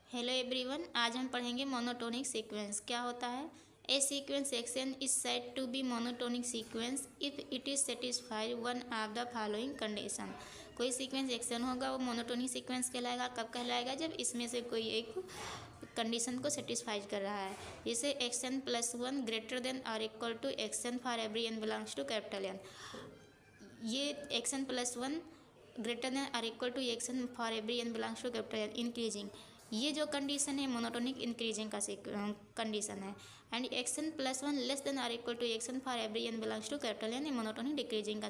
Hello everyone, आज हम पढ़ेंगे मोनोटोनिक सीक्वेंस क्या होता है। A sequence action is said to be monotonic sequence if it is satisfy one of the following condition. कोई sequence x n होगा वो मोनोटोनिक सीक्वेंस कहलाएगा। कब कहलाएगा? जब इसमें से कोई एक कंडीशन को सेटिस्फाई कर रहा है। जैसे x n plus one greater than और equal to x n for every n belongs to capital N. ये x n plus one greater than और equal to x n for every n belongs to capital N increasing, ये जो condition है monotonic increasing का condition है। And x n plus one less than और equal to x n for every n belongs to capital N, ये monotonic decreasing का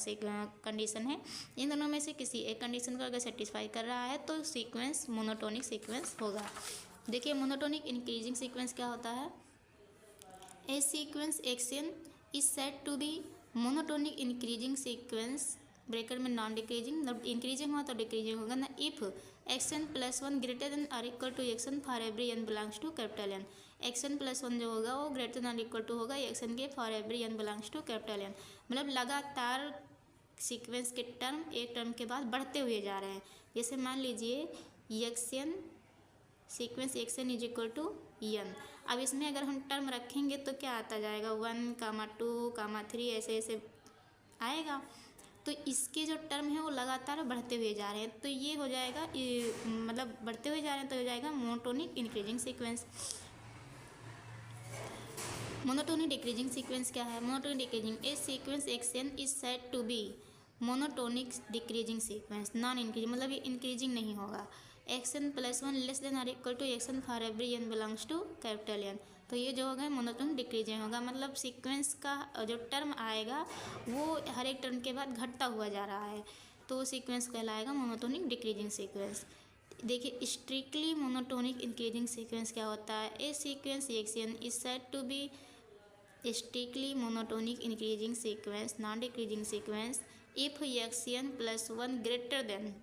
condition है। इन दोनों में से किसी एक कंडीशन को अगर सेटिस्फाई कर रहा है तो सीक्वेंस मोनोटोनिक सीक्वेंस होगा। देखिए मोनोटोनिक इंक्रीजिंग सीक्वेंस क्या होता है। A sequence action is said to be monotonic increasing sequence, bracket में नॉन डिक्रीजिंग, मतलब इंक्रीजिंग हुआ तो डिक्रीजिंग होगा ना, if action plus one greater than और equal to x n for every n belongs to capital N. X n plus one जो होगा वो ग्रेटर देन और इक्वल टू होगा एक्शन के for every n belongs to capital N. मतलब लगातार sequence के टर्म एक टर्म के बाद बढ़ते हुए जा रहे हैं। जैसे मान लीजिए action sequence action is equal to n. अब इसमें अगर हम टर्म रखेंगे तो क्या आता जाएगा, 1, 2, 3 ऐसे ऐसे आएगा। तो इसके जो टर्म है वो लगातार बढ़ते हुए जा रहे हैं, तो ये हो जाएगा मतलब बढ़ते हुए जा रहे हैं तो हो जाएगा monotonic increasing sequence. Monotonic decreasing sequence क्या है। Monotonic decreasing a sequence action is said to be monotonic decreasing sequence, non increasing, मतलब ये इंक्रीजिंग नहीं होगा। X n plus one less than और equal to x n for every n belongs to capital N, तो ये जो होगा मोनोटोनिक डिक्रीजिंग होगा। मतलब सीक्वेंस का जो टर्म आएगा वो हर एक टर्म के बाद घटता हुआ जा रहा है, तो सीक्वेंस कहलाएगा मोनोटोनिक डिक्रीजिंग सीक्वेंस। देखिए स्ट्रिक्टली मोनोटोनिक इंक्रीजिंग सीक्वेंस क्या होता है। A sequence action is said to be strictly monotonic increasing sequence, non decreasing sequence if action plus one greater than,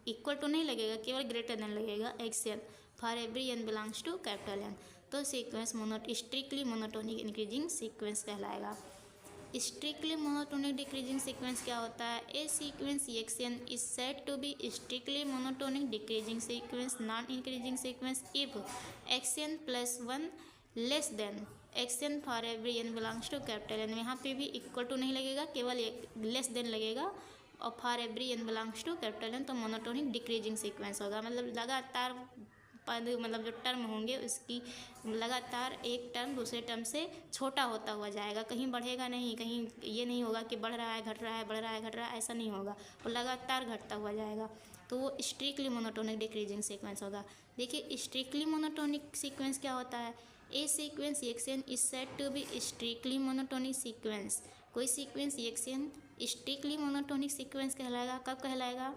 equal to नहीं लगेगा, केवल ग्रेटर देन लगेगा, x n for every n belongs to capital N, तो sequence strictly monotonic increasing sequence कहलाएगा। Strictly monotonic decreasing sequence क्या होता है। A sequence action is said to be strictly monotonic decreasing sequence, non increasing sequence if action plus one less than action for every n belongs to capital n. यहाँ पे भी equal to नहीं लगेगा, केवल एक लेस देन लगेगा, और for every n belongs to capital N तो मोनोटोनिक डिक्रीजिंग सीक्वेंस होगा। मतलब लगातार पद, मतलब जो टर्म होंगे उसकी लगातार एक टर्म दूसरे टर्म से छोटा होता हुआ जाएगा, कहीं बढ़ेगा नहीं, कहीं ये नहीं होगा कि बढ़ रहा है घट रहा है, बढ़ रहा है घट रहा है, ऐसा नहीं होगा, वो लगातार घटता हुआ जाएगा, तो वो स्ट्रिक्टली मोनोटोनिक डिक्रीजिंग सीक्वेंस होगा। देखिए स्ट्रिक्टली मोनोटोनिक सीक्वेंस क्या होता है। A sequence action is said to be strictly monotonic sequence, कोई sequence x n strictly monotonic sequence कहलाएगा। कब कहलाएगा?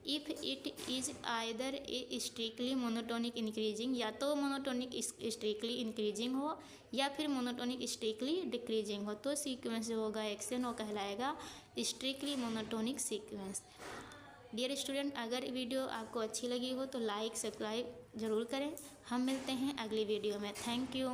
If it is either a strictly monotonic increasing, या तो मोनोटोनिक स्ट्रिक्टली इंक्रीजिंग हो या फिर मोनोटोनिक स्ट्रिक्टली डिक्रीजिंग हो, तो सीक्वेंस जो होगा एक्शन वो कहलाएगा strictly monotonic sequence. Dear student, अगर वीडियो आपको अच्छी लगी हो तो लाइक सब्सक्राइब ज़रूर करें। हम मिलते हैं अगली वीडियो में। Thank you.